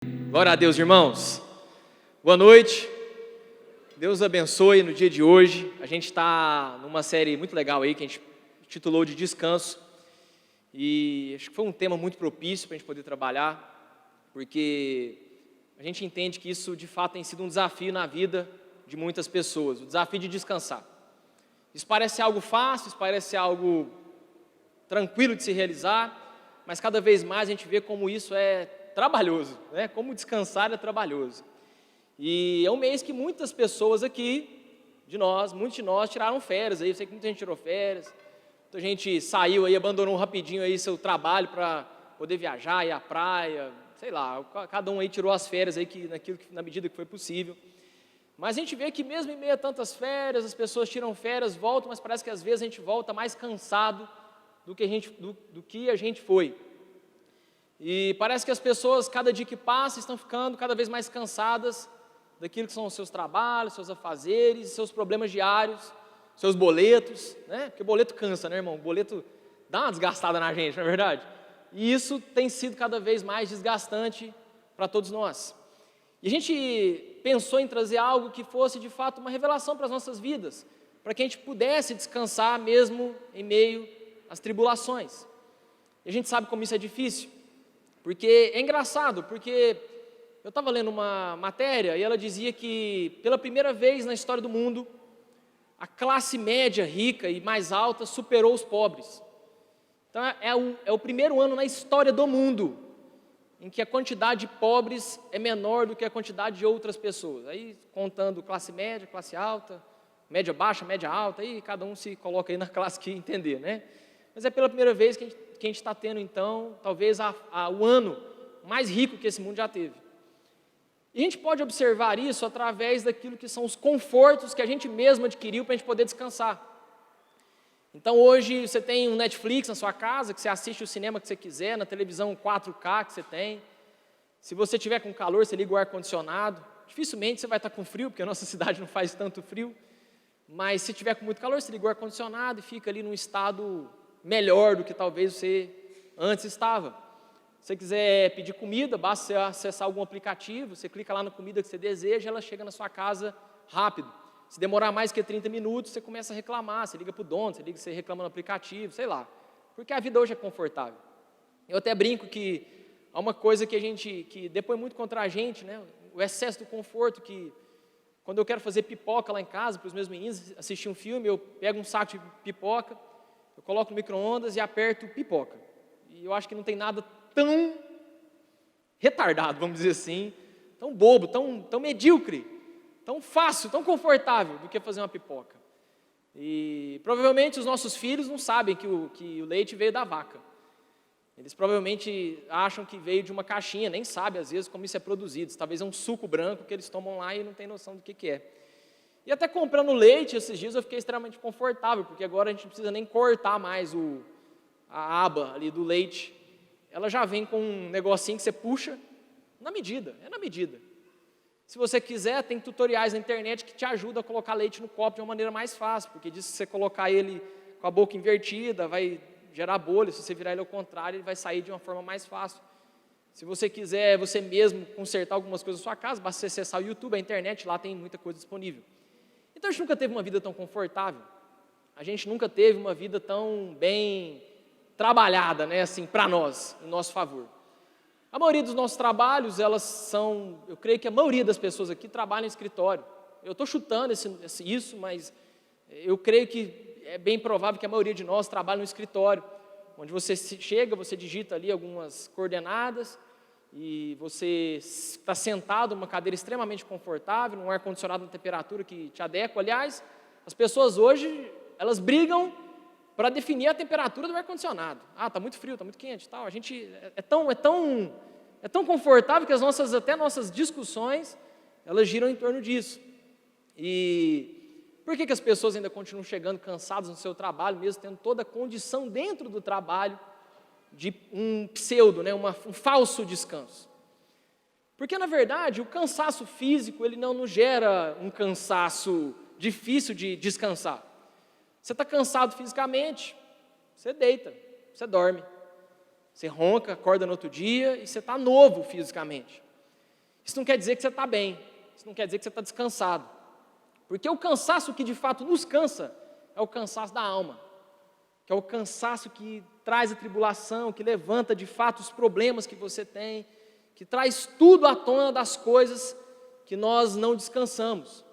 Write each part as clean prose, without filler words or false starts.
Glória a Deus, irmãos. Boa noite. Deus abençoe no dia de hoje. A gente está numa série muito legal aí que a gente titulou de Descanso. E acho que foi um tema muito propício para a gente poder trabalhar, porque a gente entende que isso de fato tem sido um desafio na vida de muitas pessoas, o desafio de descansar. Isso parece algo fácil, isso parece algo tranquilo de se realizar, mas cada vez mais a gente vê como isso é trabalhoso, né? Como descansar é trabalhoso. E é um mês que muitas pessoas aqui, muitos de nós tiraram férias aí, eu sei que muita gente tirou férias, muita gente saiu aí, abandonou rapidinho aí seu trabalho para poder viajar, ir à praia, sei lá, cada um aí tirou as férias aí na medida que foi possível. Mas a gente vê que mesmo em meio a tantas férias, as pessoas tiram férias, voltam, mas parece que às vezes a gente volta mais cansado do que a gente foi. E parece que as pessoas, cada dia que passa, estão ficando cada vez mais cansadas daquilo que são os seus trabalhos, seus afazeres, seus problemas diários, seus boletos, né? Porque boleto cansa, né, irmão? Boleto dá uma desgastada na gente, não é verdade? E isso tem sido cada vez mais desgastante para todos nós. E a gente pensou em trazer algo que fosse, de fato, uma revelação para as nossas vidas, para que a gente pudesse descansar mesmo em meio às tribulações. E a gente sabe como isso é difícil. Porque é engraçado, porque eu estava lendo uma matéria e ela dizia que pela primeira vez na história do mundo, a classe média rica e mais alta superou os pobres. Então é o primeiro ano na história do mundo em que a quantidade de pobres é menor do que a quantidade de outras pessoas. Aí contando classe média, classe alta, média baixa, média alta, aí cada um se coloca aí na classe que entender, né? Mas é pela primeira vez que a gente está tendo, então, talvez o ano mais rico que esse mundo já teve. E a gente pode observar isso através daquilo que são os confortos que a gente mesmo adquiriu para a gente poder descansar. Então, hoje, você tem um Netflix na sua casa, que você assiste o cinema que você quiser, na televisão 4K que você tem. Se você tiver com calor, você liga o ar-condicionado. Dificilmente você vai estar com frio, porque a nossa cidade não faz tanto frio. Mas se tiver com muito calor, você liga o ar-condicionado e fica ali num estado melhor do que talvez você antes estava. Se você quiser pedir comida, basta você acessar algum aplicativo, você clica lá na comida que você deseja, ela chega na sua casa rápido. Se demorar mais que 30 minutos, você começa a reclamar, você liga para o dono, você reclama no aplicativo, sei lá. Porque a vida hoje é confortável. Eu até brinco que há uma coisa que depõe muito contra a gente, né? O excesso do conforto, que quando eu quero fazer pipoca lá em casa para os meus meninos, assistir um filme, eu pego um saco de pipoca, eu coloco no micro-ondas e aperto pipoca. E eu acho que não tem nada tão retardado, vamos dizer assim, tão bobo, tão medíocre, tão fácil, tão confortável do que fazer uma pipoca. E provavelmente os nossos filhos não sabem que o leite veio da vaca. Eles provavelmente acham que veio de uma caixinha, nem sabem às vezes como isso é produzido. Talvez é um suco branco que eles tomam lá e não têm noção do que é. E até comprando leite, esses dias eu fiquei extremamente confortável, porque agora a gente não precisa nem cortar mais a aba ali do leite. Ela já vem com um negocinho que você puxa na medida, é na medida. Se você quiser, tem tutoriais na internet que te ajudam a colocar leite no copo de uma maneira mais fácil, porque diz que se você colocar ele com a boca invertida, vai gerar bolha, se você virar ele ao contrário, ele vai sair de uma forma mais fácil. Se você quiser você mesmo consertar algumas coisas na sua casa, basta você acessar o YouTube, a internet, lá tem muita coisa disponível. Então a gente nunca teve uma vida tão confortável, a gente nunca teve uma vida tão bem trabalhada, né, assim, para nós, em nosso favor. A maioria dos nossos trabalhos, eu creio que a maioria das pessoas aqui trabalha em escritório. Eu estou chutando isso, mas eu creio que é bem provável que a maioria de nós trabalhe no escritório, onde você chega, você digita ali algumas coordenadas, e você está sentado numa cadeira extremamente confortável, num ar-condicionado na temperatura que te adequa. Aliás, as pessoas hoje, elas brigam para definir a temperatura do ar-condicionado. Ah, está muito frio, está muito quente, tal. A gente é tão confortável que até nossas discussões, elas giram em torno disso. E por que as pessoas ainda continuam chegando cansadas no seu trabalho, mesmo tendo toda a condição dentro do trabalho de um pseudo, né, um falso descanso? Porque, na verdade, o cansaço físico, ele não nos gera um cansaço difícil de descansar. Você está cansado fisicamente, você deita, você dorme. Você ronca, acorda no outro dia e você está novo fisicamente. Isso não quer dizer que você está bem, isso não quer dizer que você está descansado. Porque o cansaço que de fato nos cansa é o cansaço da alma, que é o cansaço que traz a tribulação, que levanta de fato os problemas que você tem, que traz tudo à tona das coisas que nós não descansamos.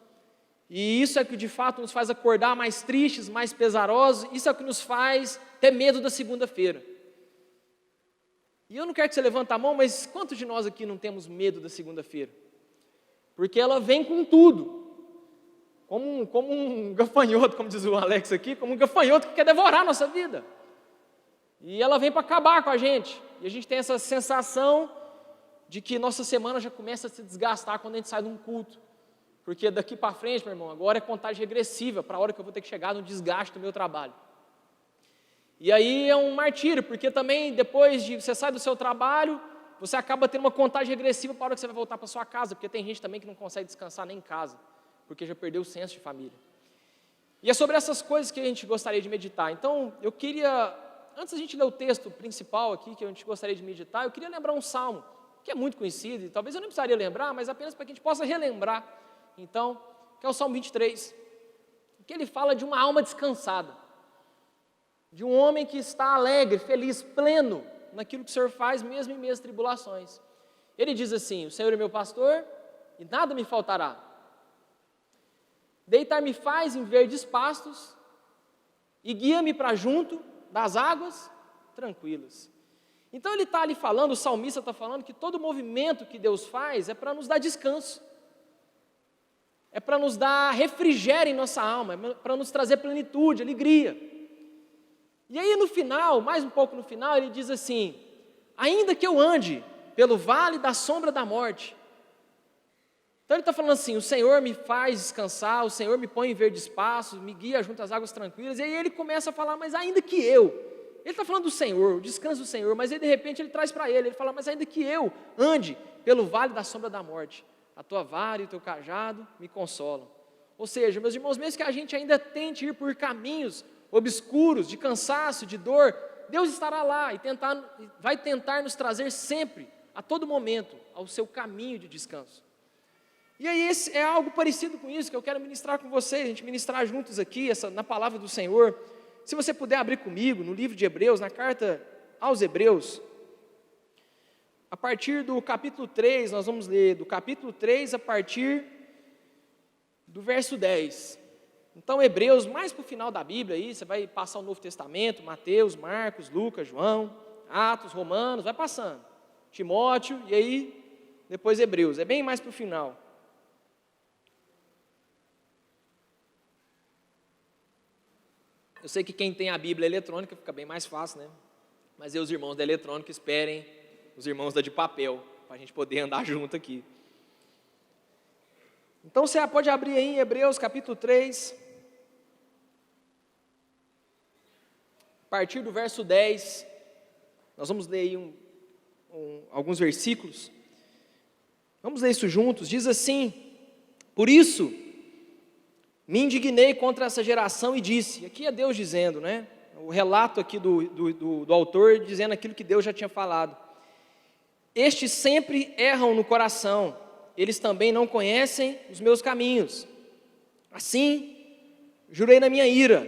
E isso é que de fato nos faz acordar mais tristes, mais pesarosos, isso é o que nos faz ter medo da segunda-feira. E eu não quero que você levante a mão, mas quantos de nós aqui não temos medo da segunda-feira? Porque ela vem com tudo. Como um gafanhoto, como diz o Alex aqui, como um gafanhoto que quer devorar a nossa vida. E ela vem para acabar com a gente. E a gente tem essa sensação de que nossa semana já começa a se desgastar quando a gente sai de um culto. Porque daqui para frente, meu irmão, agora é contagem regressiva para a hora que eu vou ter que chegar no desgaste do meu trabalho. E aí é um martírio, porque também depois de você sai do seu trabalho, você acaba tendo uma contagem regressiva para a hora que você vai voltar para sua casa, porque tem gente também que não consegue descansar nem em casa, porque já perdeu o senso de família. E é sobre essas coisas que a gente gostaria de meditar. Então, eu queria, antes da gente ler o texto principal aqui, que a gente gostaria de meditar, eu queria lembrar um salmo, que é muito conhecido, e talvez eu não precisaria lembrar, mas apenas para que a gente possa relembrar. Então, que é o Salmo 23, que ele fala de uma alma descansada, de um homem que está alegre, feliz, pleno naquilo que o Senhor faz, mesmo em meio às tribulações. Ele diz assim: o Senhor é meu pastor e nada me faltará. Deitar-me faz em verdes pastos e guia-me para junto das águas tranquilas. Então ele está ali falando, o salmista está falando que todo movimento que Deus faz é para nos dar descanso. É para nos dar refrigério em nossa alma, é para nos trazer plenitude, alegria. E aí no final, mais um pouco no final, ele diz assim: ainda que eu ande pelo vale da sombra da morte. Então ele está falando assim: o Senhor me faz descansar, o Senhor me põe em verdes pastos, me guia junto às águas tranquilas. E aí ele começa a falar: mas ainda que eu, ele está falando do Senhor, o descanso do Senhor, mas aí de repente ele traz para ele fala: mas ainda que eu ande pelo vale da sombra da morte, a tua vara e o teu cajado me consolam. Ou seja, meus irmãos, mesmo que a gente ainda tente ir por caminhos obscuros, de cansaço, de dor, Deus estará lá e vai tentar nos trazer sempre, a todo momento, ao seu caminho de descanso. E aí esse é algo parecido com isso que eu quero ministrar com vocês, a gente ministrar juntos aqui, na palavra do Senhor. Se você puder abrir comigo no livro de Hebreus, na carta aos Hebreus, a partir do capítulo 3, nós vamos ler do capítulo 3 a partir do verso 10. Então, Hebreus, mais para o final da Bíblia, aí, você vai passar o Novo Testamento, Mateus, Marcos, Lucas, João, Atos, Romanos, vai passando. Timóteo, e aí, depois Hebreus, é bem mais para o final. Eu sei que quem tem a Bíblia eletrônica fica bem mais fácil, né? Mas os irmãos da eletrônica esperem os irmãos da de papel, para a gente poder andar junto aqui. Então você pode abrir aí em Hebreus capítulo 3, a partir do verso 10, nós vamos ler aí alguns versículos. Vamos ler isso juntos. Diz assim: por isso me indignei contra essa geração e disse, aqui é Deus dizendo, né? O relato aqui do autor dizendo aquilo que Deus já tinha falado. Estes sempre erram no coração, eles também não conhecem os meus caminhos. Assim, jurei na minha ira,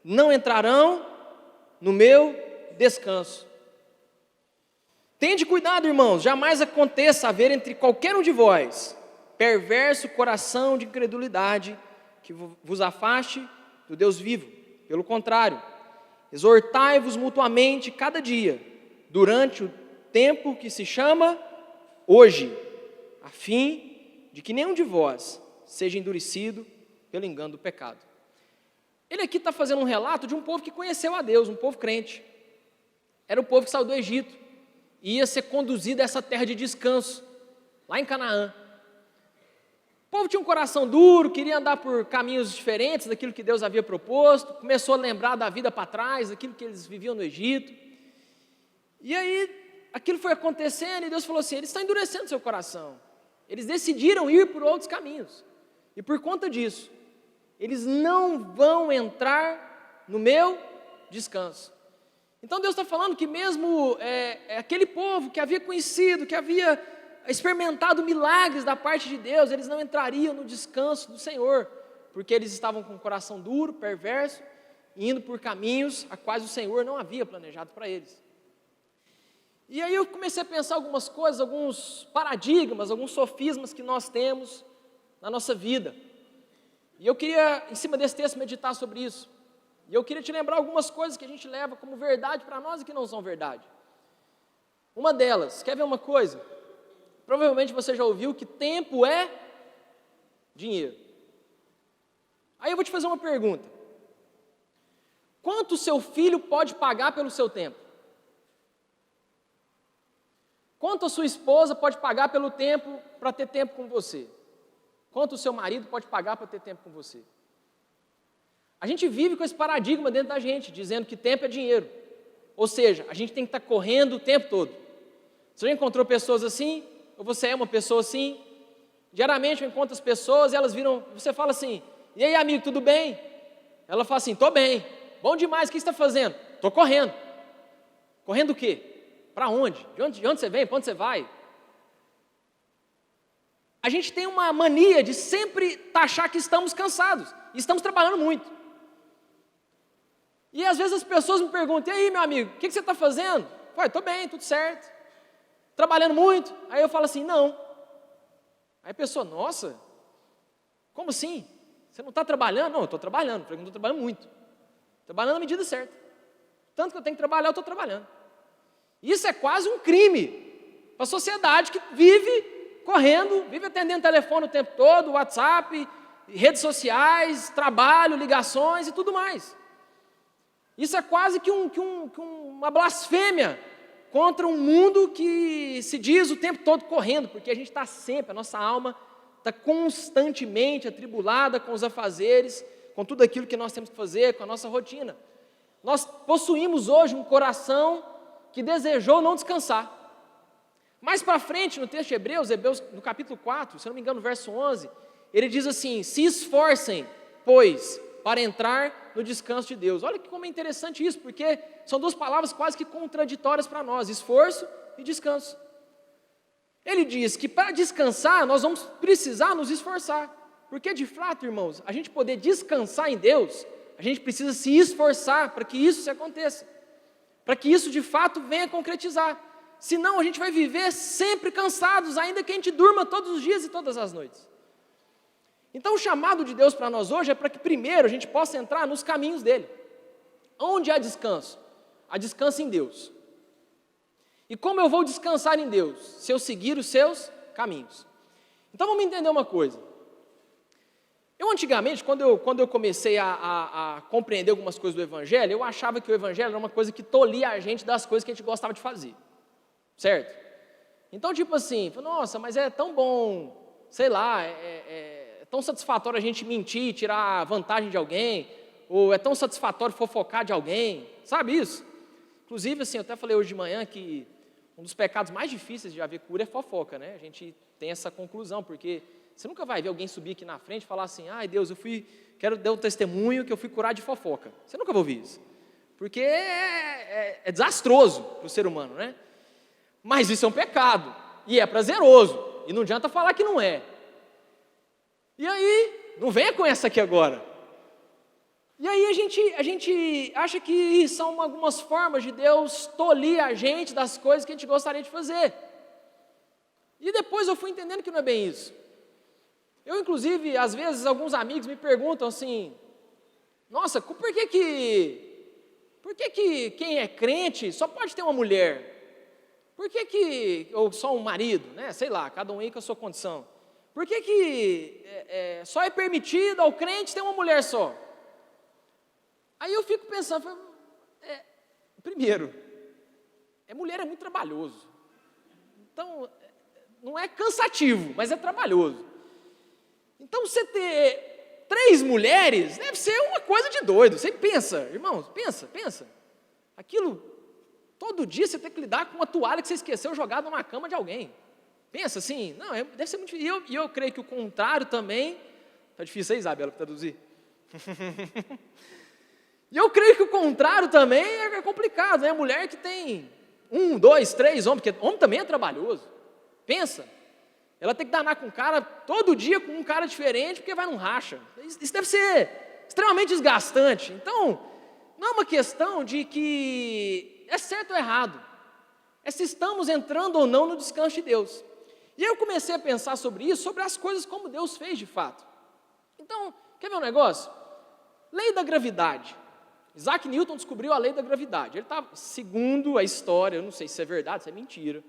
não entrarão no meu descanso. Tende cuidado, irmãos, jamais aconteça haver entre qualquer um de vós perverso coração de incredulidade que vos afaste do Deus vivo. Pelo contrário, exortai-vos mutuamente cada dia, durante o tempo que se chama hoje, a fim de que nenhum de vós seja endurecido pelo engano do pecado. Ele aqui está fazendo um relato de um povo que conheceu a Deus, um povo crente. Era o povo que saiu do Egito e ia ser conduzido a essa terra de descanso, lá em Canaã. O povo tinha um coração duro, queria andar por caminhos diferentes daquilo que Deus havia proposto, começou a lembrar da vida para trás, daquilo que eles viviam no Egito. E aí, aquilo foi acontecendo e Deus falou assim: eles estão endurecendo seu coração. Eles decidiram ir por outros caminhos. E por conta disso, eles não vão entrar no meu descanso. Então Deus está falando que mesmo aquele povo que havia conhecido, que havia experimentado milagres da parte de Deus, eles não entrariam no descanso do Senhor, porque eles estavam com o coração duro, perverso, indo por caminhos a quais o Senhor não havia planejado para eles. E aí eu comecei a pensar algumas coisas, alguns paradigmas, alguns sofismas que nós temos na nossa vida. E eu queria, em cima desse texto, meditar sobre isso. E eu queria te lembrar algumas coisas que a gente leva como verdade para nós e que não são verdade. Uma delas, quer ver uma coisa? Provavelmente você já ouviu que tempo é dinheiro. Aí eu vou te fazer uma pergunta. Quanto o seu filho pode pagar pelo seu tempo? Quanto a sua esposa pode pagar pelo tempo para ter tempo com você? Quanto o seu marido pode pagar para ter tempo com você? A gente vive com esse paradigma dentro da gente, dizendo que tempo é dinheiro. Ou seja, a gente tem que estar correndo o tempo todo. Você já encontrou pessoas assim? Ou você é uma pessoa assim? Diariamente eu encontro as pessoas e elas viram, você fala assim, e aí amigo, tudo bem? Ela fala assim, tô bem, bom demais, o que você está fazendo? Tô correndo. Correndo o quê? Para onde? De onde você vem? Para onde você vai? A gente tem uma mania de sempre taxar que estamos cansados, e estamos trabalhando muito. E às vezes as pessoas me perguntam, e aí meu amigo, o que você está fazendo? Ué, estou bem, tudo certo. Trabalhando muito? Aí eu falo assim, não. Aí a pessoa, nossa, como assim? Você não está trabalhando? Não, eu estou trabalhando. Eu falei, não estou trabalhando muito. Trabalhando na medida certa. Tanto que eu tenho que trabalhar, eu estou trabalhando. Isso é quase um crime para a sociedade que vive correndo, vive atendendo telefone o tempo todo, WhatsApp, redes sociais, trabalho, ligações e tudo mais. Isso é quase que uma blasfêmia contra um mundo que se diz o tempo todo correndo, porque a gente está sempre, a nossa alma está constantemente atribulada com os afazeres, com tudo aquilo que nós temos que fazer, com a nossa rotina. Nós possuímos hoje um coração que desejou não descansar. Mais para frente, no texto de Hebreus, no capítulo 4, se não me engano, no verso 11, ele diz assim, se esforcem, pois, para entrar no descanso de Deus. Olha como é interessante isso, porque são duas palavras quase que contraditórias para nós, esforço e descanso. Ele diz que para descansar, nós vamos precisar nos esforçar, porque de fato, irmãos, a gente poder descansar em Deus, a gente precisa se esforçar para que isso se aconteça, para que isso de fato venha concretizar. Senão a gente vai viver sempre cansados, ainda que a gente durma todos os dias e todas as noites. Então o chamado de Deus para nós hoje é para que primeiro a gente possa entrar nos caminhos dele. Onde há descanso? Há descanso em Deus. E como eu vou descansar em Deus? Se eu seguir os seus caminhos. Então vamos entender uma coisa. Eu antigamente, quando eu comecei a compreender algumas coisas do Evangelho, eu achava que o Evangelho era uma coisa que tolhia a gente das coisas que a gente gostava de fazer. Certo? Então, tipo assim, nossa, mas é tão bom, sei lá, é tão satisfatório a gente mentir, tirar vantagem de alguém, ou é tão satisfatório fofocar de alguém, sabe isso? Inclusive, assim, eu até falei hoje de manhã que um dos pecados mais difíceis de haver cura é fofoca, né? A gente tem essa conclusão, porque você nunca vai ver alguém subir aqui na frente e falar assim, ai Deus, quero dar um testemunho que eu fui curar de fofoca. Você nunca vai ouvir isso, porque é desastroso para o ser humano, né? Mas isso é um pecado, e é prazeroso, e não adianta falar que não é. E aí, não venha com essa aqui agora. E aí a gente acha que são algumas formas de Deus tolir a gente das coisas que a gente gostaria de fazer. E depois eu fui entendendo que não é bem isso. Eu, inclusive, às vezes, alguns amigos me perguntam assim, nossa, por que quem é crente só pode ter uma mulher? Por que ou só um marido, né? Sei lá, cada um aí com a sua condição. Por que só é permitido ao crente ter uma mulher só? Aí eu fico pensando, primeiro, mulher é muito trabalhoso. Então, não é cansativo, mas é trabalhoso. Então, você ter 3 mulheres deve ser uma coisa de doido. Você pensa, irmãos, pensa. Aquilo... Todo dia você tem que lidar com uma toalha que você esqueceu jogada numa cama de alguém. Pensa assim, não, deve ser muito difícil. E eu creio que o contrário também... Está difícil aí, Isabela, para traduzir? E eu creio que o contrário também é complicado, né? Mulher que tem 1, 2, 3 homens, porque homem também é trabalhoso. Pensa, ela tem que danar com um cara, todo dia com um cara diferente, porque vai num racha. Isso deve ser extremamente desgastante. Então, não é uma questão de que é certo ou errado, é se estamos entrando ou não no descanso de Deus. E aí eu comecei a pensar sobre isso, sobre as coisas como Deus fez de fato. Então, quer ver um negócio? Lei da gravidade. Isaac Newton descobriu a lei da gravidade. Ele estava, segundo a história, eu não sei se é verdade, se é mentira,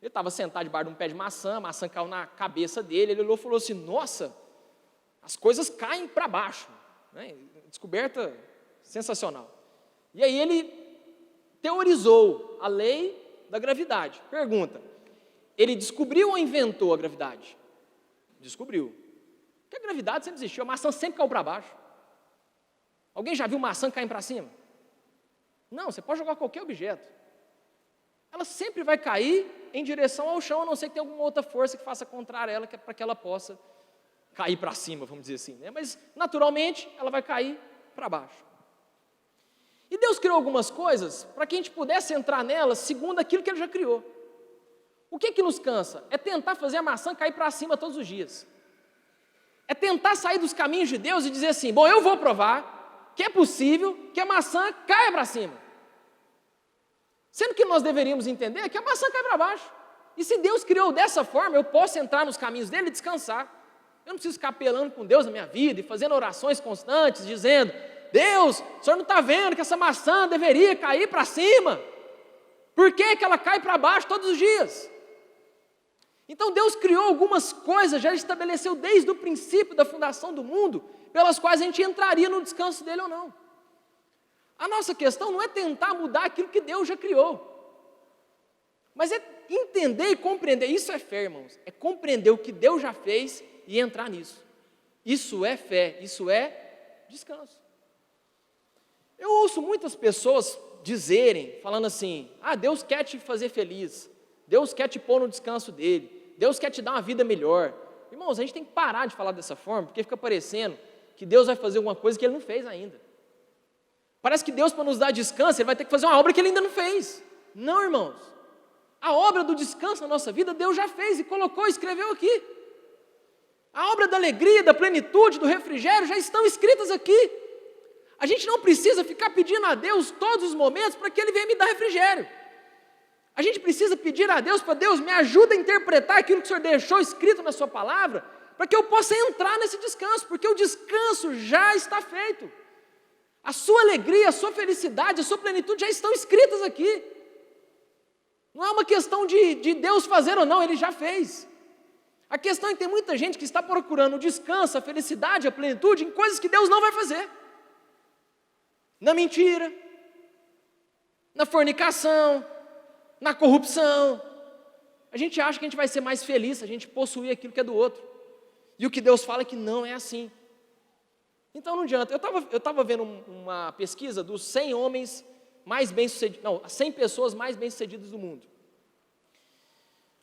ele estava sentado debaixo de um pé de maçã, a maçã caiu na cabeça dele, ele olhou e falou assim, nossa, as coisas caem para baixo. Né? Descoberta sensacional. E aí ele teorizou a lei da gravidade. Pergunta, ele descobriu ou inventou a gravidade? Descobriu. Porque a gravidade sempre existiu, a maçã sempre caiu para baixo. Alguém já viu maçã caindo para cima? Não, você pode jogar qualquer objeto. Ela sempre vai cair em direção ao chão, a não ser que tenha alguma outra força que faça contrária a ela, para que ela possa cair para cima, vamos dizer assim. Né? Mas, naturalmente, ela vai cair para baixo. E Deus criou algumas coisas para que a gente pudesse entrar nelas segundo aquilo que Ele já criou. O que nos cansa? É tentar fazer a maçã cair para cima todos os dias. É tentar sair dos caminhos de Deus e dizer assim, bom, eu vou provar que é possível que a maçã caia para cima. Sendo que nós deveríamos entender que a maçã cai para baixo. E se Deus criou dessa forma, eu posso entrar nos caminhos dele e descansar. Eu não preciso ficar apelando com Deus na minha vida e fazendo orações constantes, dizendo, Deus, o Senhor não está vendo que essa maçã deveria cair para cima? Por que ela cai para baixo todos os dias? Então Deus criou algumas coisas, já estabeleceu desde o princípio da fundação do mundo, pelas quais a gente entraria no descanso dele ou não. A nossa questão não é tentar mudar aquilo que Deus já criou, mas é entender e compreender, isso é fé, irmãos, é compreender o que Deus já fez e entrar nisso. Isso é fé, isso é descanso. Eu ouço muitas pessoas dizerem, falando assim, Deus quer te fazer feliz, Deus quer te pôr no descanso dele, Deus quer te dar uma vida melhor. Irmãos, a gente tem que parar de falar dessa forma, porque fica parecendo que Deus vai fazer alguma coisa que Ele não fez ainda. Parece que Deus, para nos dar descanso, Ele vai ter que fazer uma obra que Ele ainda não fez. Não, irmãos. A obra do descanso na nossa vida, Deus já fez e colocou, escreveu aqui. A obra da alegria, da plenitude, do refrigério, já estão escritas aqui. A gente não precisa ficar pedindo a Deus todos os momentos para que Ele venha me dar refrigério. A gente precisa pedir a Deus para Deus me ajuda a interpretar aquilo que o Senhor deixou escrito na sua palavra, para que eu possa entrar nesse descanso, porque o descanso já está feito. A sua alegria, a sua felicidade, a sua plenitude já estão escritas aqui. Não é uma questão de Deus fazer ou não, Ele já fez. A questão é que tem muita gente que está procurando o descanso, a felicidade, a plenitude em coisas que Deus não vai fazer. Na mentira, na fornicação, na corrupção. A gente acha que a gente vai ser mais feliz se a gente possuir aquilo que é do outro. E o que Deus fala é que não é assim. Então não adianta. Eu estava vendo uma pesquisa dos 100 homens mais bem-sucedidos, não, 100 pessoas mais bem-sucedidas do mundo.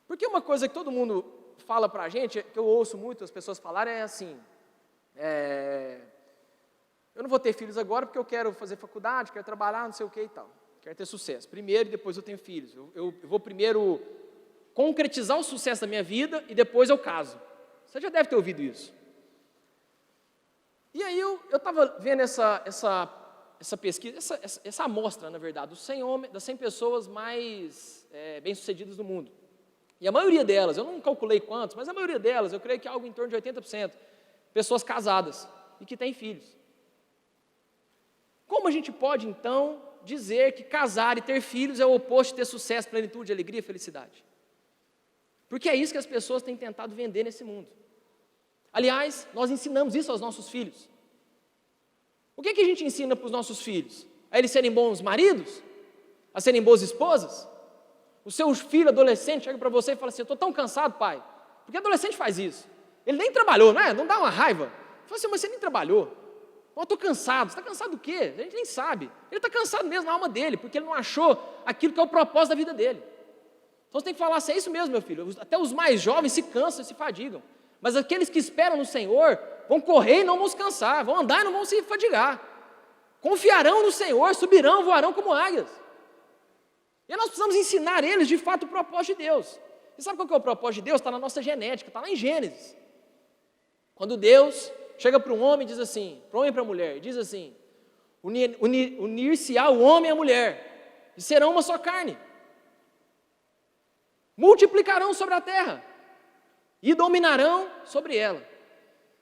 Porque uma coisa que todo mundo fala pra gente, que eu ouço muito as pessoas falarem, é assim, eu não vou ter filhos agora porque eu quero fazer faculdade, quero trabalhar, não sei o que e tal. Quero ter sucesso. Primeiro e depois eu tenho filhos. Eu vou primeiro concretizar o sucesso da minha vida e depois eu caso. Você já deve ter ouvido isso. E aí eu estava vendo essa pesquisa, essa amostra, na verdade, das 100 pessoas mais bem-sucedidas do mundo. E a maioria delas, eu não calculei quantos, mas a maioria delas, eu creio que é algo em torno de 80%, pessoas casadas e que têm filhos. Como a gente pode, então, dizer que casar e ter filhos é o oposto de ter sucesso, plenitude, alegria e felicidade? Porque é isso que as pessoas têm tentado vender nesse mundo. Aliás, nós ensinamos isso aos nossos filhos. O que a gente ensina para os nossos filhos? A eles serem bons maridos? A serem boas esposas? O seu filho adolescente chega para você e fala assim, eu estou tão cansado, pai. Porque adolescente faz isso. Ele nem trabalhou, não é? Não dá uma raiva. Fala assim, mas você nem trabalhou. Eu estou cansado. Você está cansado do quê? A gente nem sabe. Ele está cansado mesmo na alma dele, porque ele não achou aquilo que é o propósito da vida dele. Então você tem que falar assim, é isso mesmo, meu filho. Até os mais jovens se cansam e se fadigam. Mas aqueles que esperam no Senhor vão correr e não vão se cansar, vão andar e não vão se fadigar. Confiarão no Senhor, subirão, voarão como águias. E nós precisamos ensinar eles, de fato, o propósito de Deus. E sabe qual que é o propósito de Deus? Está na nossa genética, está lá em Gênesis. Quando Deus chega para um homem e diz assim, para o homem e para a mulher, e diz assim, unir-se-á o homem e a mulher, e serão uma só carne. Multiplicarão sobre a terra, e dominarão sobre ela.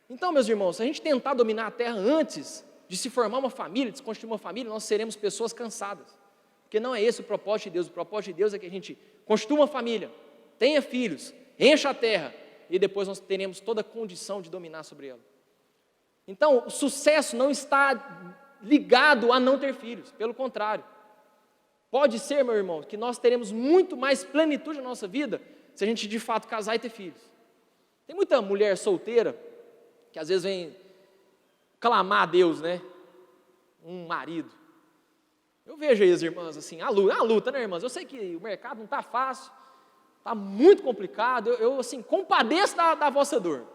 Então, meus irmãos, se a gente tentar dominar a terra antes de se formar uma família, de se construir uma família, nós seremos pessoas cansadas. Porque não é esse o propósito de Deus. O propósito de Deus é que a gente construa uma família, tenha filhos, encha a terra, e depois nós teremos toda a condição de dominar sobre ela. Então, o sucesso não está ligado a não ter filhos, pelo contrário. Pode ser, meu irmão, que nós teremos muito mais plenitude na nossa vida se a gente de fato casar e ter filhos. Tem muita mulher solteira que às vezes vem clamar a Deus, né? Um marido. Eu vejo aí as irmãs assim, a luta, né, irmãs? Eu sei que o mercado não está fácil, está muito complicado, eu assim, compadeço da vossa dor.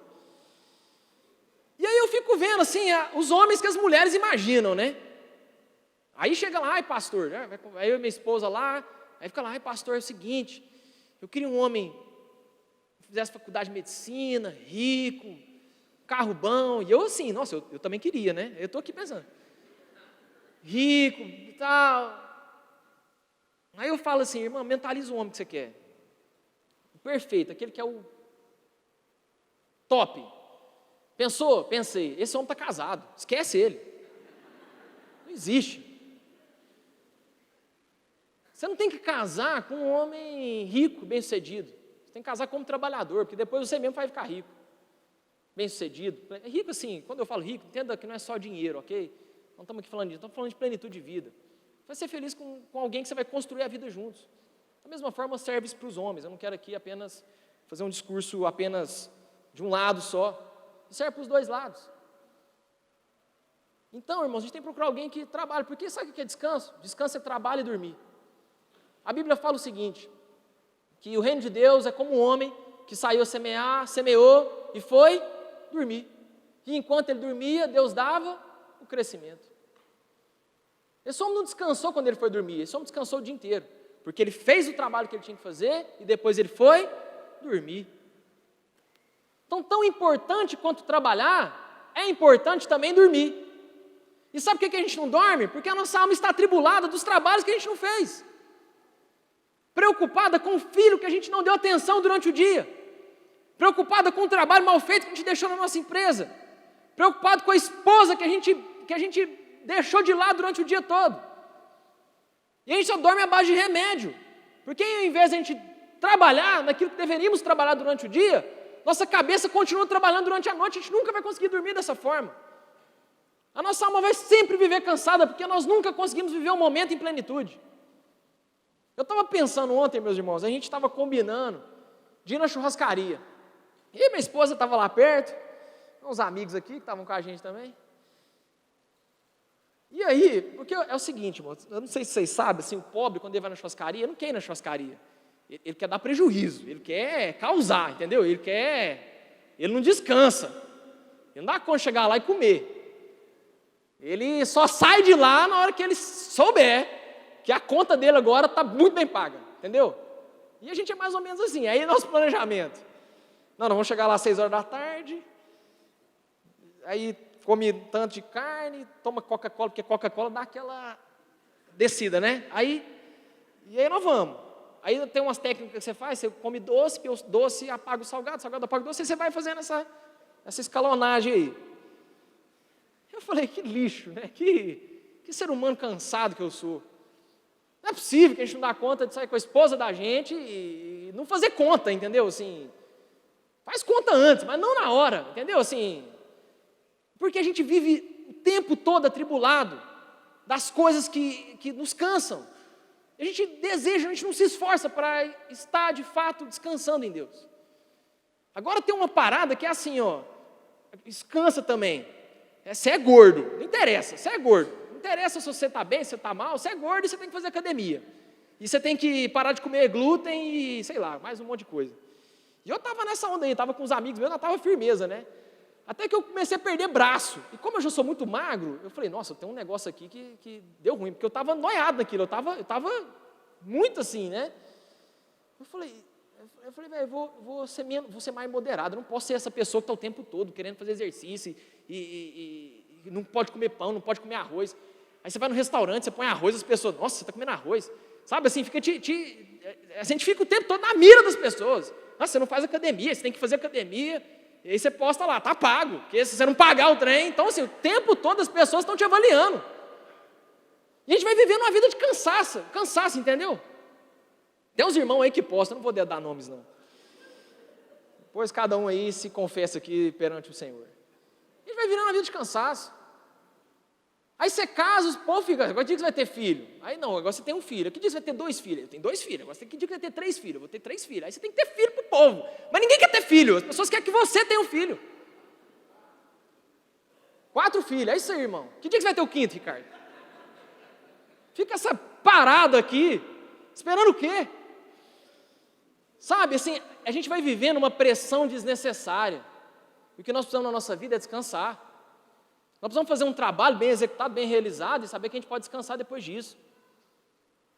E aí eu fico vendo assim, os homens que as mulheres imaginam, né? Aí chega lá, ai pastor, né? Aí eu e minha esposa lá, aí fica lá, ai pastor, é o seguinte, eu queria um homem que fizesse faculdade de medicina, rico, carro bom, e eu assim, nossa, eu também queria, né? Eu estou aqui pensando, rico e tal. Aí eu falo assim, irmã, mentaliza o homem que você quer. O perfeito, aquele que é o top. Pensou? Pensei, esse homem está casado, esquece ele. Não existe. Você não tem que casar com um homem rico, bem-sucedido. Você tem que casar como trabalhador, porque depois você mesmo vai ficar rico. Bem-sucedido. Rico assim, quando eu falo rico, entenda que não é só dinheiro, ok? Não estamos aqui falando disso, estamos falando de plenitude de vida. Vai ser feliz com alguém que você vai construir a vida juntos. Da mesma forma serve isso para os homens. Eu não quero aqui apenas fazer um discurso apenas de um lado só. Serve para os dois lados. Então, irmãos, a gente tem que procurar alguém que trabalhe, porque sabe o que é descanso? Descanso é trabalho e dormir. A Bíblia fala o seguinte, que o reino de Deus é como um homem que saiu a semear, semeou e foi dormir. E enquanto ele dormia, Deus dava o crescimento. Esse homem não descansou quando ele foi dormir, esse homem descansou o dia inteiro, porque ele fez o trabalho que ele tinha que fazer e depois ele foi dormir. Então, tão importante quanto trabalhar, é importante também dormir. E sabe por que a gente não dorme? Porque a nossa alma está atribulada dos trabalhos que a gente não fez. Preocupada com o filho que a gente não deu atenção durante o dia. Preocupada com o trabalho mal feito que a gente deixou na nossa empresa. Preocupado com a esposa que a gente deixou de lado durante o dia todo. E a gente só dorme à base de remédio. Porque ao invés de a gente trabalhar naquilo que deveríamos trabalhar durante o dia, nossa cabeça continua trabalhando durante a noite, a gente nunca vai conseguir dormir dessa forma. A nossa alma vai sempre viver cansada, porque nós nunca conseguimos viver um momento em plenitude. Eu estava pensando ontem, meus irmãos, a gente estava combinando de ir na churrascaria. E minha esposa estava lá perto, uns amigos aqui que estavam com a gente também. E aí, porque é o seguinte, irmãos, eu não sei se vocês sabem, assim, o pobre, quando ele vai na churrascaria, não quer ir na churrascaria. Ele quer dar prejuízo, ele quer causar, entendeu? Ele não descansa. Ele não dá conta de chegar lá e comer. Ele só sai de lá na hora que ele souber que a conta dele agora está muito bem paga, entendeu? E a gente é mais ou menos assim, aí é nosso planejamento. Não, nós vamos chegar lá às 6 horas da tarde, aí come tanto de carne, toma Coca-Cola, porque Coca-Cola dá aquela descida, né? E aí nós vamos. Aí tem umas técnicas que você faz, você come doce, porque o doce apaga o salgado apaga o doce, e você vai fazendo essa escalonagem aí. Eu falei, que lixo, né? Que ser humano cansado que eu sou. Não é possível que a gente não dá conta de sair com a esposa da gente e não fazer conta, entendeu? Assim, faz conta antes, mas não na hora, entendeu? Assim, porque a gente vive o tempo todo atribulado das coisas que nos cansam. A gente deseja, a gente não se esforça para estar de fato descansando em Deus. Agora tem uma parada que é assim, ó, descansa também. Você é gordo, não interessa, você é gordo. Não interessa se você está bem, se você está mal, você é gordo e você tem que fazer academia. E você tem que parar de comer glúten e, sei lá, mais um monte de coisa. E eu estava nessa onda aí, estava com os amigos meus, eu estava firmeza, né? Até que eu comecei a perder braço. E como eu já sou muito magro, eu falei, nossa, tem um negócio aqui que deu ruim, porque eu estava noiado naquilo, eu estava muito assim, né? Eu falei, Eu falei, velho, vou ser mais moderado, eu não posso ser essa pessoa que está o tempo todo querendo fazer exercício e não pode comer pão, não pode comer arroz. Aí você vai no restaurante, você põe arroz, as pessoas, nossa, você está comendo arroz. Sabe, assim, a gente fica o tempo todo na mira das pessoas. Nossa, você não faz academia, você tem que fazer academia, e aí você posta lá, tá pago, porque se você não pagar o trem, então assim, o tempo todo as pessoas estão te avaliando. E a gente vai vivendo uma vida de cansaço, entendeu? Tem uns irmãos aí que postam, não vou dar nomes não. Depois cada um aí se confessa aqui perante o Senhor. A gente vai virando uma vida de cansaço. Aí você casa, o povo fica, agora que dia que você vai ter filho? Aí não, agora você tem um filho. Que dia você vai ter 2 filhos? Eu tenho 2 filhos. Agora que dia que vai ter 3 filhos? Eu vou ter 3 filhos. Aí você tem que ter filho pro povo. Mas ninguém quer ter filho. As pessoas querem que você tenha um filho. 4 filhos. É isso aí, irmão. Que dia que você vai ter o 5º, Ricardo? Fica essa parada aqui, esperando o quê? Sabe, assim, a gente vai vivendo uma pressão desnecessária. O que nós precisamos na nossa vida é descansar. Nós precisamos fazer um trabalho bem executado, bem realizado e saber que a gente pode descansar depois disso.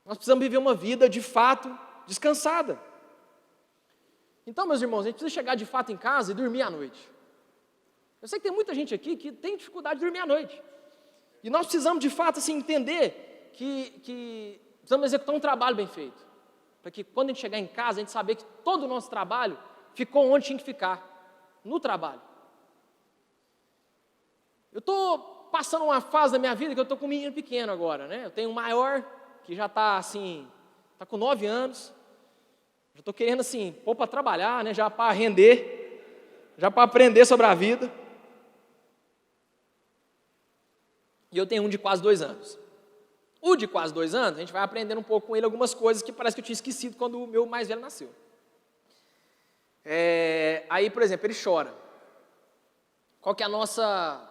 Nós precisamos viver uma vida, de fato, descansada. Então, meus irmãos, a gente precisa chegar de fato em casa e dormir à noite. Eu sei que tem muita gente aqui que tem dificuldade de dormir à noite. E nós precisamos, de fato, assim, entender que precisamos executar um trabalho bem feito. Para que quando a gente chegar em casa, a gente saber que todo o nosso trabalho ficou onde tinha que ficar, no trabalho. Eu estou passando uma fase da minha vida que eu estou com um menino pequeno agora, né? Eu tenho um maior, que já está assim, está com 9 anos. Já estou querendo assim, pôr para trabalhar, né? Já para render, já para aprender sobre a vida. E eu tenho um de quase 2 anos. O de quase 2 anos, a gente vai aprendendo um pouco com ele algumas coisas que parece que eu tinha esquecido quando o meu mais velho nasceu. Aí, por exemplo, ele chora. Qual que é a nossa...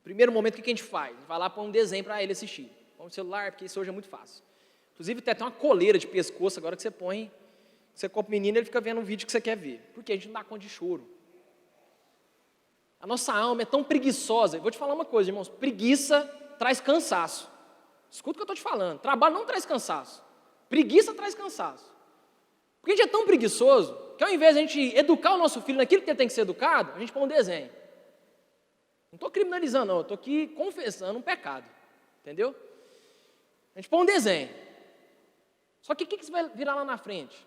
Primeiro momento, o que a gente faz? A gente vai lá pôr um desenho para ele assistir. Põe o celular, porque isso hoje é muito fácil. Inclusive, tem até uma coleira de pescoço agora que você põe, você compra o menino e ele fica vendo um vídeo que você quer ver. Porque a gente não dá conta de choro. A nossa alma é tão preguiçosa. Eu vou te falar uma coisa, irmãos. Preguiça traz cansaço. Escuta o que eu estou te falando. Trabalho não traz cansaço. Preguiça traz cansaço. Porque a gente é tão preguiçoso que ao invés de a gente educar o nosso filho naquilo que ele tem que ser educado, a gente põe um desenho. Não estou criminalizando, não. Eu estou aqui confessando um pecado. Entendeu? A gente põe um desenho. Só que o que isso vai virar lá na frente?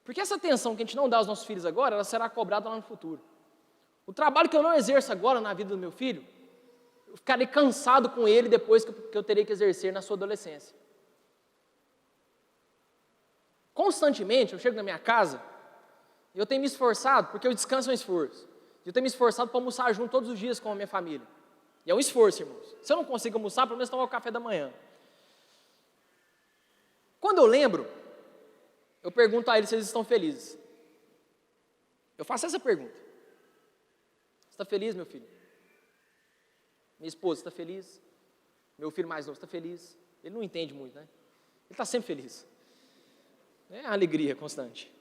Porque essa atenção que a gente não dá aos nossos filhos agora, ela será cobrada lá no futuro. O trabalho que eu não exerço agora na vida do meu filho, eu ficarei cansado com ele depois que eu terei que exercer na sua adolescência. Constantemente, eu chego na minha casa e eu tenho me esforçado, porque o descanso é um esforço. Eu tenho me esforçado para almoçar junto todos os dias com a minha família. E é um esforço, irmãos. Se eu não consigo almoçar, pelo menos tomar o café da manhã. Quando eu lembro, eu pergunto a eles se eles estão felizes. Eu faço essa pergunta. Você está feliz, meu filho? Minha esposa está feliz? Meu filho mais novo está feliz? Ele não entende muito, né? Ele está sempre feliz. É uma alegria constante.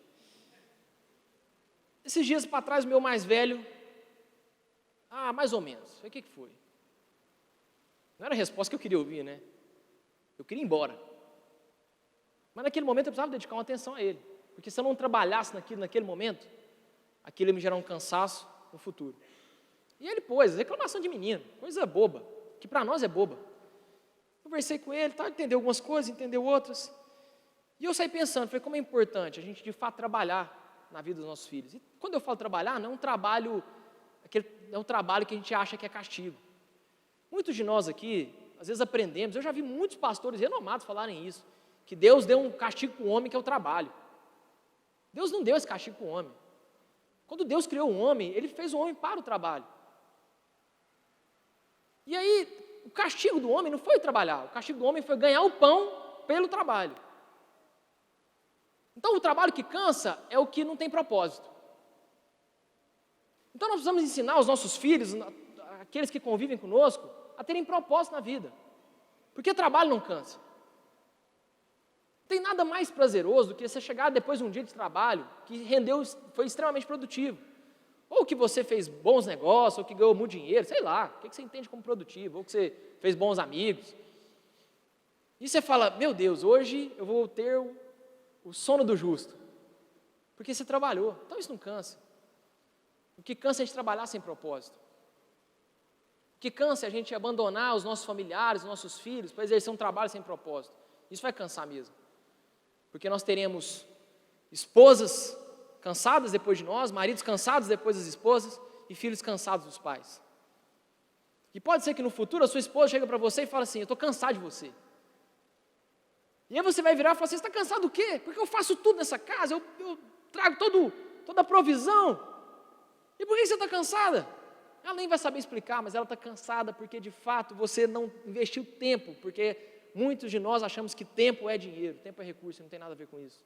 Esses dias para trás, o meu mais velho, mais ou menos. O que foi? Não era a resposta que eu queria ouvir, né? Eu queria ir embora. Mas naquele momento eu precisava dedicar uma atenção a ele. Porque se eu não trabalhasse naquele momento, aquilo ia me gerar um cansaço no futuro. E ele pôs, reclamação de menino, coisa boba, que para nós é boba. Conversei com ele, entendeu algumas coisas, entendeu outras. E eu saí pensando, falei, como é importante a gente de fato trabalhar na vida dos nossos filhos. E quando eu falo trabalhar, não é um trabalho que a gente acha que é castigo. Muitos de nós aqui, às vezes aprendemos, eu já vi muitos pastores renomados falarem isso, que Deus deu um castigo para o homem que é o trabalho. Deus não deu esse castigo para o homem. Quando Deus criou o homem, Ele fez o homem para o trabalho. E aí, o castigo do homem não foi trabalhar, o castigo do homem foi ganhar o pão pelo trabalho. Então, o trabalho que cansa é o que não tem propósito. Então, nós precisamos ensinar os nossos filhos, aqueles que convivem conosco, a terem propósito na vida. Porque trabalho não cansa. Não tem nada mais prazeroso do que você chegar depois de um dia de trabalho que foi extremamente produtivo. Ou que você fez bons negócios, ou que ganhou muito dinheiro, sei lá, o que você entende como produtivo, ou que você fez bons amigos. E você fala, meu Deus, hoje eu vou ter o sono do justo, porque você trabalhou, então isso não cansa. O que cansa é a gente trabalhar sem propósito. O que cansa é a gente abandonar os nossos familiares, os nossos filhos, para exercer um trabalho sem propósito. Isso vai cansar mesmo, porque nós teremos esposas cansadas depois de nós, maridos cansados depois das esposas e filhos cansados dos pais. E pode ser que no futuro a sua esposa chega para você e fala assim: eu estou cansado de você. E aí você vai virar e falar assim: você está cansado do quê? Porque eu faço tudo nessa casa, eu trago toda a provisão. E por que você está cansada? Ela nem vai saber explicar, mas ela está cansada porque de fato você não investiu tempo, porque muitos de nós achamos que tempo é dinheiro, tempo é recurso, não tem nada a ver com isso.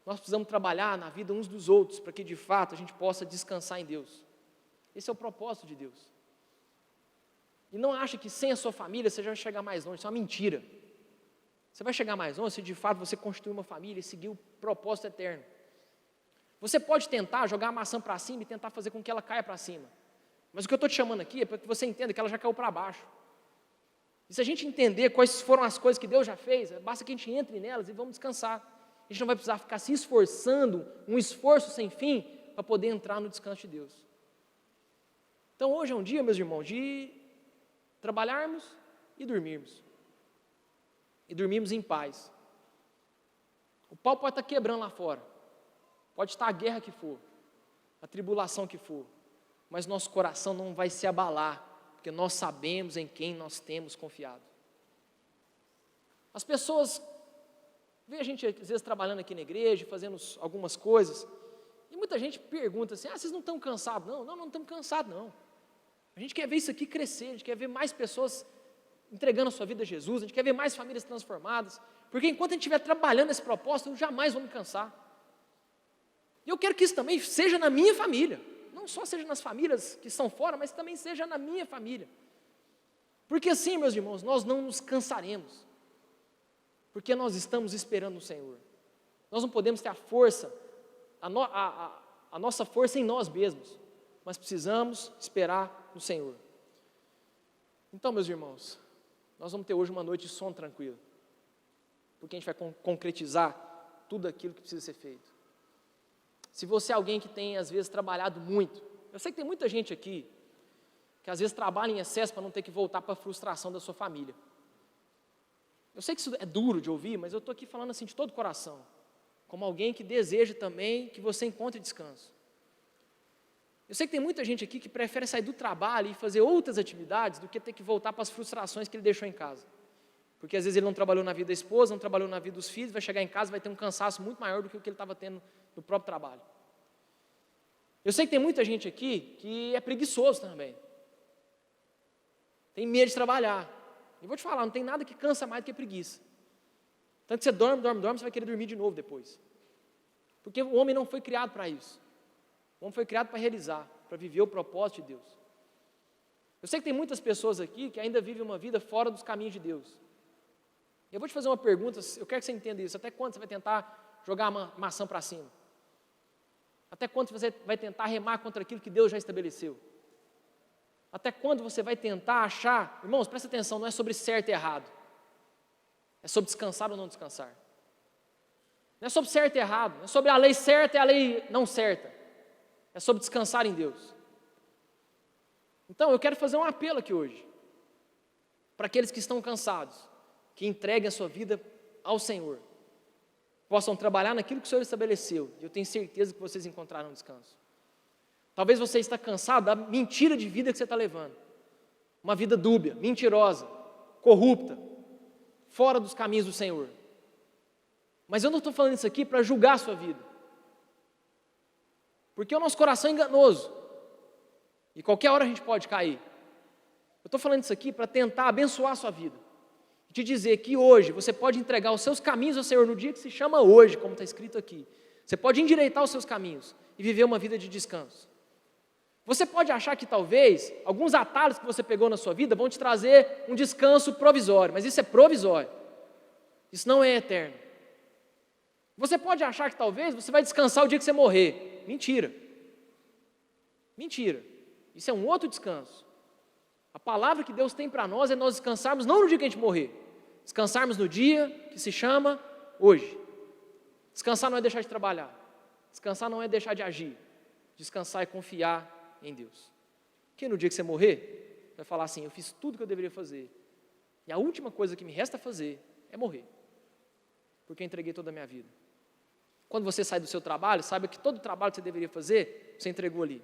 Nós precisamos trabalhar na vida uns dos outros, para que de fato a gente possa descansar em Deus. Esse é o propósito de Deus. E não acha que sem a sua família você já vai chegar mais longe, isso é uma mentira. Você vai chegar mais longe se de fato você construir uma família e seguir o propósito eterno. Você pode tentar jogar a maçã para cima e tentar fazer com que ela caia para cima. Mas o que eu estou te chamando aqui é para que você entenda que ela já caiu para baixo. E se a gente entender quais foram as coisas que Deus já fez, basta que a gente entre nelas e vamos descansar. A gente não vai precisar ficar se esforçando, um esforço sem fim, para poder entrar no descanso de Deus. Então hoje é um dia, meus irmãos, de trabalharmos e dormirmos. E dormirmos em paz. O pau pode estar quebrando lá fora. Pode estar a guerra que for, a tribulação que for. Mas nosso coração não vai se abalar, porque nós sabemos em quem nós temos confiado. As pessoas veem a gente às vezes trabalhando aqui na igreja, fazendo algumas coisas, e muita gente pergunta assim: vocês não estão cansados? Não estamos cansados não. A gente quer ver isso aqui crescer, a gente quer ver mais pessoas entregando a sua vida a Jesus, a gente quer ver mais famílias transformadas, porque enquanto a gente estiver trabalhando nesse propósito, eu jamais vou me cansar. E eu quero que isso também seja na minha família, não só seja nas famílias que estão fora, mas também seja na minha família. Porque assim, meus irmãos, nós não nos cansaremos, porque nós estamos esperando o Senhor. Nós não podemos ter a força, a nossa força em nós mesmos, mas precisamos esperar no Senhor. Então, meus irmãos, nós vamos ter hoje uma noite de sono tranquilo, porque a gente vai concretizar tudo aquilo que precisa ser feito. Se você é alguém que tem, às vezes, trabalhado muito, eu sei que tem muita gente aqui que, às vezes, trabalha em excesso para não ter que voltar para a frustração da sua família. Eu sei que isso é duro de ouvir, mas eu estou aqui falando assim de todo o coração, como alguém que deseja também que você encontre descanso. Eu sei que tem muita gente aqui que prefere sair do trabalho e fazer outras atividades do que ter que voltar para as frustrações que ele deixou em casa. Porque às vezes ele não trabalhou na vida da esposa, não trabalhou na vida dos filhos, vai chegar em casa e vai ter um cansaço muito maior do que o que ele estava tendo no próprio trabalho. Eu sei que tem muita gente aqui que é preguiçoso também. Tem medo de trabalhar. E vou te falar, não tem nada que cansa mais do que preguiça. Tanto que você dorme, você vai querer dormir de novo depois. Porque o homem não foi criado para isso. O homem foi criado para realizar, para viver o propósito de Deus. Eu sei que tem muitas pessoas aqui que ainda vivem uma vida fora dos caminhos de Deus. Eu vou te fazer uma pergunta, eu quero que você entenda isso. Até quando você vai tentar jogar uma maçã para cima? Até quando você vai tentar remar contra aquilo que Deus já estabeleceu? Até quando você vai tentar achar... Irmãos, presta atenção, não é sobre certo e errado. É sobre descansar ou não descansar. Não é sobre certo e errado, não é sobre a lei certa e a lei não certa. É sobre descansar em Deus. Então, eu quero fazer um apelo aqui hoje, para aqueles que estão cansados, que entreguem a sua vida ao Senhor, possam trabalhar naquilo que o Senhor estabeleceu, e eu tenho certeza que vocês encontrarão descanso. Talvez você está cansado da mentira de vida que você está levando, uma vida dúbia, mentirosa, corrupta, fora dos caminhos do Senhor. Mas eu não estou falando isso aqui para julgar a sua vida, porque o nosso coração é enganoso, e qualquer hora a gente pode cair. Eu estou falando isso aqui para tentar abençoar a sua vida, e te dizer que hoje você pode entregar os seus caminhos ao Senhor no dia que se chama hoje, como está escrito aqui. Você pode endireitar os seus caminhos e viver uma vida de descanso. Você pode achar que talvez alguns atalhos que você pegou na sua vida vão te trazer um descanso provisório, mas isso é provisório, isso não é eterno. Você pode achar que talvez você vai descansar o dia que você morrer. Mentira. Mentira. Isso é um outro descanso. A palavra que Deus tem para nós é nós descansarmos não no dia que a gente morrer, descansarmos no dia que se chama hoje. Descansar não é deixar de trabalhar. Descansar não é deixar de agir. Descansar é confiar em Deus. Porque no dia que você morrer, você vai falar assim, eu fiz tudo que eu deveria fazer. E a última coisa que me resta fazer é morrer. Porque eu entreguei toda a minha vida. Quando você sai do seu trabalho, saiba que todo o trabalho que você deveria fazer, você entregou ali.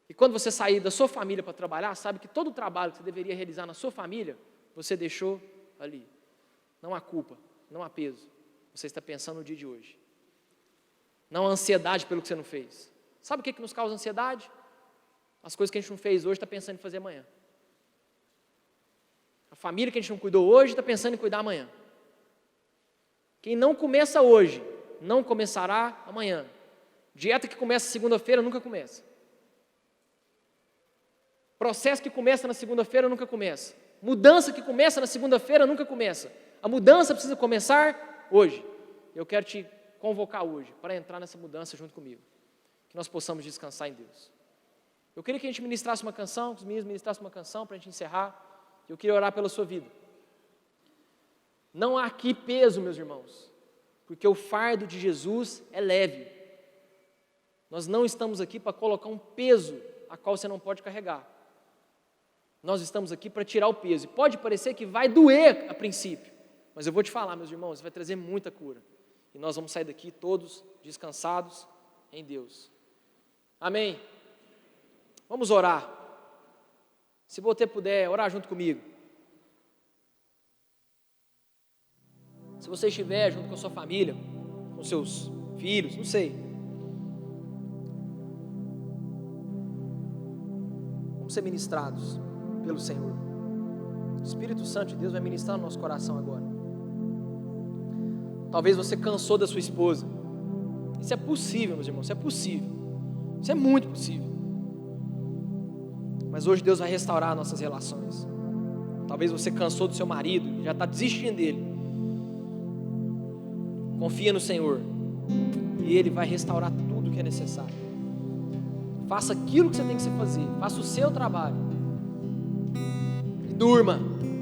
E quando você sair da sua família para trabalhar, sabe que todo o trabalho que você deveria realizar na sua família, você deixou ali. Não há culpa, não há peso. Você está pensando no dia de hoje. Não há ansiedade pelo que você não fez. Sabe o que nos causa ansiedade? As coisas que a gente não fez hoje, está pensando em fazer amanhã. A família que a gente não cuidou hoje, está pensando em cuidar amanhã. Quem não começa hoje, não começará amanhã. Dieta que começa segunda-feira, nunca começa. Processo que começa na segunda-feira, nunca começa. Mudança que começa na segunda-feira, nunca começa. A mudança precisa começar hoje. Eu quero te convocar hoje para entrar nessa mudança junto comigo. Que nós possamos descansar em Deus. Eu queria que a gente ministrasse uma canção, que os meninos ministrassem uma canção para a gente encerrar. Eu queria orar pela sua vida. Não há aqui peso, meus irmãos, porque o fardo de Jesus é leve. Nós não estamos aqui para colocar um peso a qual você não pode carregar. Nós estamos aqui para tirar o peso. E pode parecer que vai doer a princípio, mas eu vou te falar, meus irmãos, vai trazer muita cura. E nós vamos sair daqui todos descansados em Deus. Amém? Vamos orar. Se você puder, orar junto comigo. Se você estiver junto com a sua família, com seus filhos, não sei. Vamos ser ministrados pelo Senhor. O Espírito Santo de Deus vai ministrar no nosso coração agora. Talvez você cansou da sua esposa. Isso é possível, meus irmãos, isso é possível. Isso é muito possível. Mas hoje Deus vai restaurar nossas relações. Talvez você cansou do seu marido, já está desistindo dele. Confia no Senhor. E Ele vai restaurar tudo que é necessário. Faça aquilo que você tem que fazer. Faça o seu trabalho. E durma,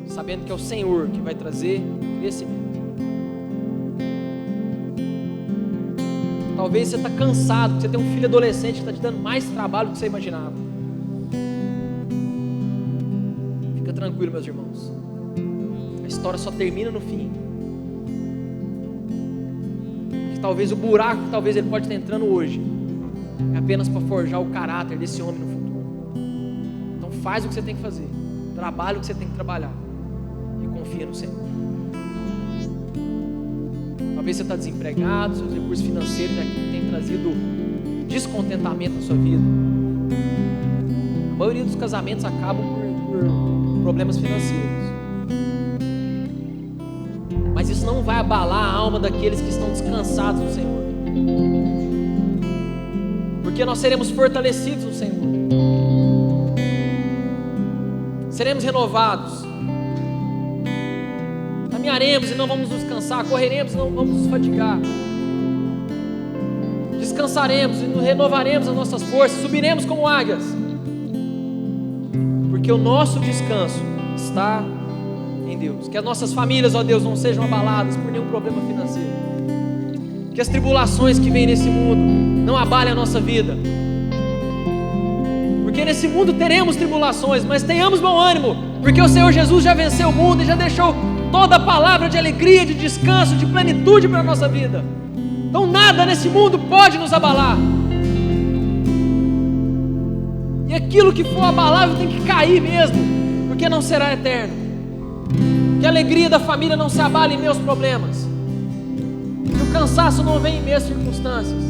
sabendo que é o Senhor que vai trazer crescimento. Talvez você está cansado, você tem um filho adolescente que está te dando mais trabalho do que você imaginava. Fica tranquilo, meus irmãos. A história só termina no fim. Que talvez o buraco que talvez ele pode estar entrando hoje é apenas para forjar o caráter desse homem no futuro. Então faz o que você tem que fazer. Trabalha o que você tem que trabalhar. E confia no Senhor. Talvez você está desempregado, seus recursos financeiros aqui têm trazido descontentamento na sua vida. A maioria dos casamentos acabam por problemas financeiros. Mas isso não vai abalar a alma daqueles que estão descansados no Senhor. Porque nós seremos fortalecidos no Senhor. Seremos renovados. Caminharemos e não vamos nos cansar, correremos e não vamos nos fatigar. Descansaremos e nos renovaremos as nossas forças, subiremos como águias. Porque o nosso descanso está em Deus. Que as nossas famílias, ó Deus, não sejam abaladas por nenhum problema financeiro. Que as tribulações que vêm nesse mundo não abalem a nossa vida. Porque nesse mundo teremos tribulações, mas tenhamos bom ânimo, porque o Senhor Jesus já venceu o mundo e já deixou toda a palavra de alegria, de descanso, de plenitude para a nossa vida. Então nada nesse mundo pode nos abalar. E aquilo que for abalável tem que cair mesmo, porque não será eterno. Que a alegria da família não se abale em meus problemas. Que o cansaço não venha em minhas circunstâncias,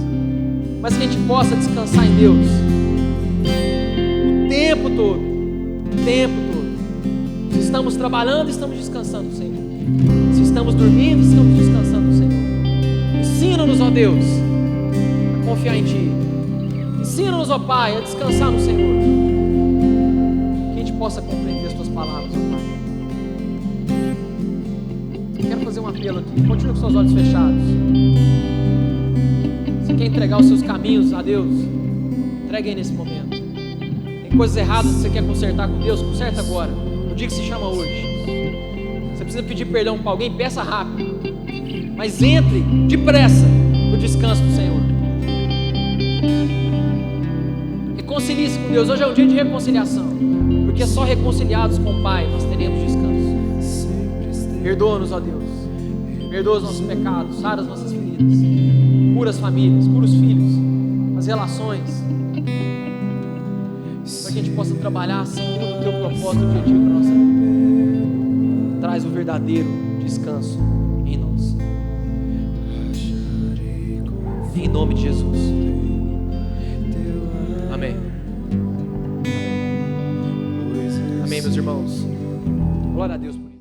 mas que a gente possa descansar em Deus. O tempo todo. Se estamos trabalhando, estamos descansando no Senhor. Se estamos dormindo, estamos descansando no Senhor. Ensina-nos, ó Deus, a confiar em Ti. Ensina-nos, ó Pai, a descansar no Senhor. Que a gente possa compreender as Tuas palavras, ó Pai. Eu quero fazer um apelo aqui. Continue com seus olhos fechados. Você quer entregar os seus caminhos a Deus? Entregue aí nesse momento. Tem coisas erradas que você quer consertar com Deus? Conserta agora. O dia que se chama hoje. Você precisa pedir perdão para alguém? Peça rápido. mas entre depressa no descanso do Senhor. Reconcilie-se com Deus. Hoje é um dia de reconciliação, porque só reconciliados com o Pai nós teremos descanso. Perdoa-nos, ó Deus. Perdoa os nossos pecados, sara as nossas feridas, cura as famílias, cura os filhos, as relações, para que a gente possa trabalhar segundo o teu propósito e objetivo para a nossa vida. Traz o verdadeiro descanso em nós. Em nome de Jesus. Amém. Amém, meus irmãos. Glória a Deus por isso.